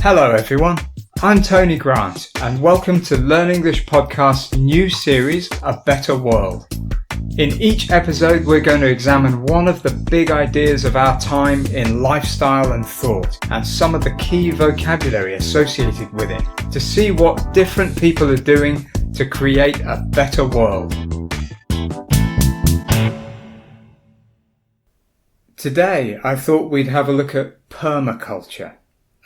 Hello everyone, I'm Tony Grant and welcome to Learn English Podcast's new series, A Better World. In each episode we're going to examine one of the big ideas of our time in lifestyle and thought and some of the key vocabulary associated with it to see what different people are doing to create a better world. Today I thought we'd have a look at permaculture.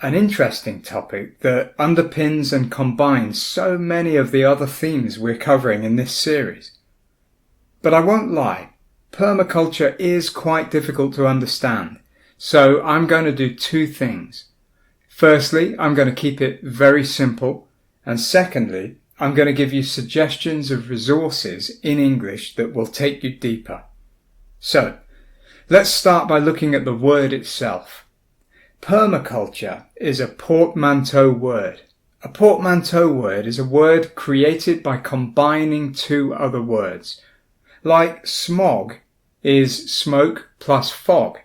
An interesting topic that underpins and combines so many of the other themes we're covering in this series. But I won't lie, permaculture is quite difficult to understand, so I'm going to do two things. Firstly, I'm going to keep it very simple, and secondly, I'm going to give you suggestions of resources in English that will take you deeper. So, let's start by looking at the word itself. Permaculture is a portmanteau word. A portmanteau word is a word created by combining two other words. Like smog is smoke plus fog.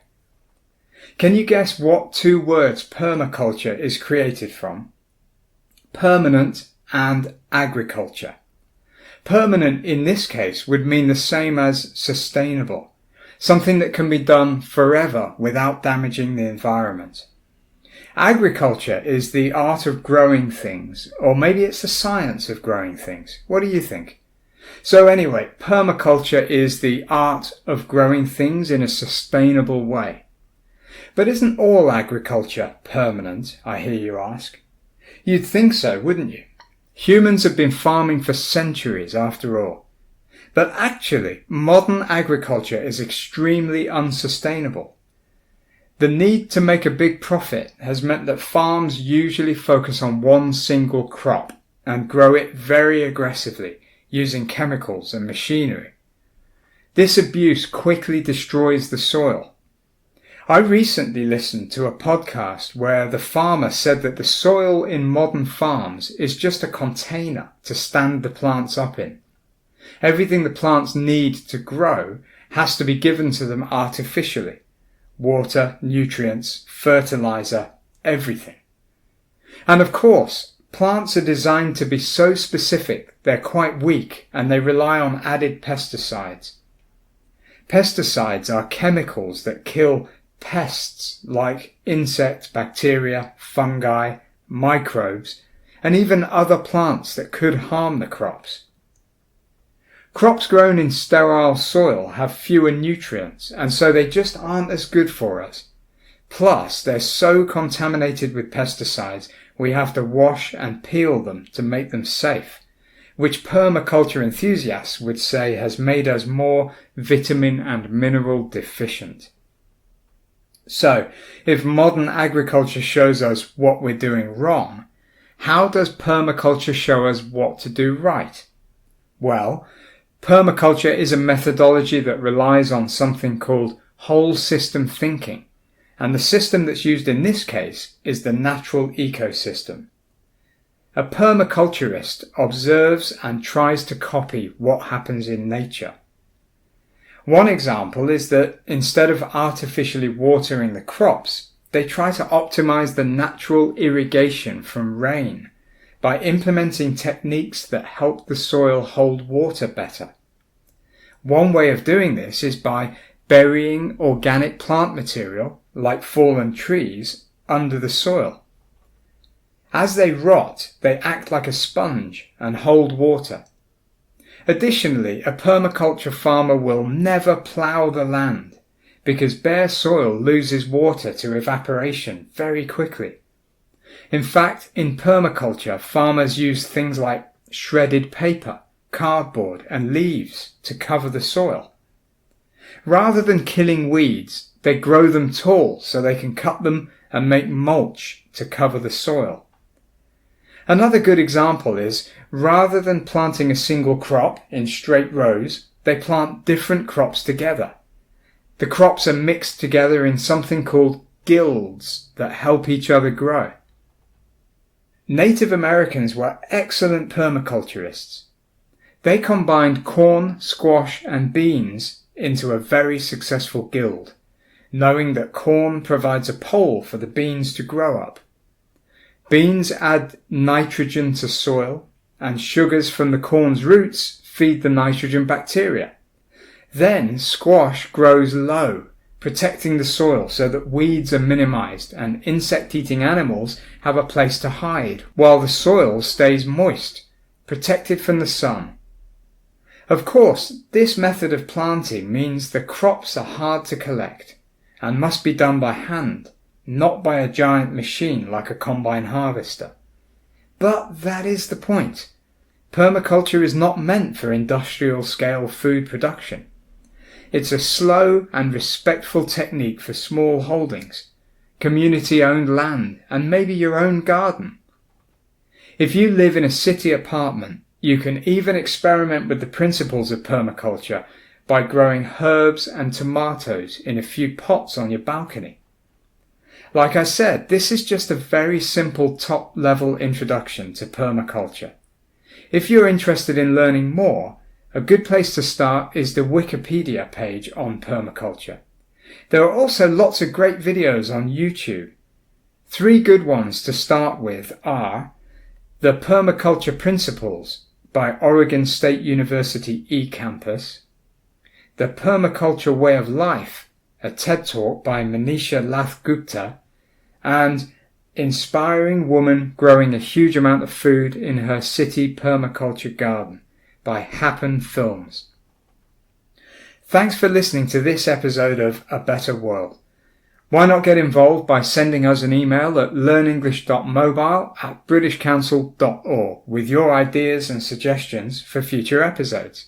Can you guess what two words permaculture is created from? Permanent and agriculture. Permanent in this case would mean the same as sustainable. Something that can be done forever without damaging the environment. Agriculture is the art of growing things, or maybe it's the science of growing things. What do you think? So anyway, permaculture is the art of growing things in a sustainable way. But isn't all agriculture permanent, I hear you ask? You'd think so, wouldn't you? Humans have been farming for centuries after all. But actually, modern agriculture is extremely unsustainable. The need to make a big profit has meant that farms usually focus on one single crop and grow it very aggressively, using chemicals and machinery. This abuse quickly destroys the soil. I recently listened to a podcast where the farmer said that the soil in modern farms is just a container to stand the plants up in. Everything the plants need to grow has to be given to them artificially. Water, nutrients, fertilizer, everything. And of course, plants are designed to be so specific they're quite weak and they rely on added pesticides. Pesticides are chemicals that kill pests like insects, bacteria, fungi, microbes, and even other plants that could harm the crops. Crops grown in sterile soil have fewer nutrients, and so they just aren't as good for us. Plus, they're so contaminated with pesticides, we have to wash and peel them to make them safe, which permaculture enthusiasts would say has made us more vitamin and mineral deficient. So, if modern agriculture shows us what we're doing wrong, how does permaculture show us what to do right? Well, permaculture is a methodology that relies on something called whole system thinking, and the system that's used in this case is the natural ecosystem. A permaculturist observes and tries to copy what happens in nature. One example is that instead of artificially watering the crops, they try to optimize the natural irrigation from rain by implementing techniques that help the soil hold water better. One way of doing this is by burying organic plant material, like fallen trees, under the soil. As they rot, they act like a sponge and hold water. Additionally, a permaculture farmer will never plough the land because bare soil loses water to evaporation very quickly. In fact, in permaculture, farmers use things like shredded paper, cardboard, and leaves to cover the soil. Rather than killing weeds, they grow them tall so they can cut them and make mulch to cover the soil. Another good example is, rather than planting a single crop in straight rows, they plant different crops together. The crops are mixed together in something called guilds that help each other grow. Native Americans were excellent permaculturists. They combined corn, squash, and beans into a very successful guild, knowing that corn provides a pole for the beans to grow up. Beans add nitrogen to soil, and sugars from the corn's roots feed the nitrogen bacteria. Then squash grows low, protecting the soil so that weeds are minimized and insect-eating animals have a place to hide, while the soil stays moist, protected from the sun. Of course, this method of planting means the crops are hard to collect and must be done by hand, not by a giant machine like a combine harvester. But that is the point. Permaculture is not meant for industrial-scale food production. It's a slow and respectful technique for small holdings, community-owned land, and maybe your own garden. If you live in a city apartment, you can even experiment with the principles of permaculture by growing herbs and tomatoes in a few pots on your balcony. Like I said, this is just a very simple top-level introduction to permaculture. If you're interested in learning more, a good place to start is the Wikipedia page on permaculture. There are also lots of great videos on YouTube. 3 good ones to start with are The Permaculture Principles by Oregon State University eCampus, The Permaculture Way of Life, a TED Talk by Manisha Lathgupta, and Inspiring Woman Growing a Huge Amount of Food in Her City Permaculture Garden by Happen Films. Thanks for listening to this episode of A Better World. Why not get involved by sending us an email at learnenglish.mobile@britishcouncil.org with your ideas and suggestions for future episodes.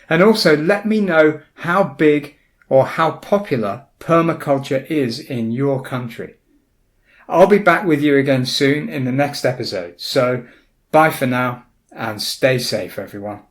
And also let me know how big or how popular permaculture is in your country. I'll be back with you again soon in the next episode, so bye for now and stay safe everyone.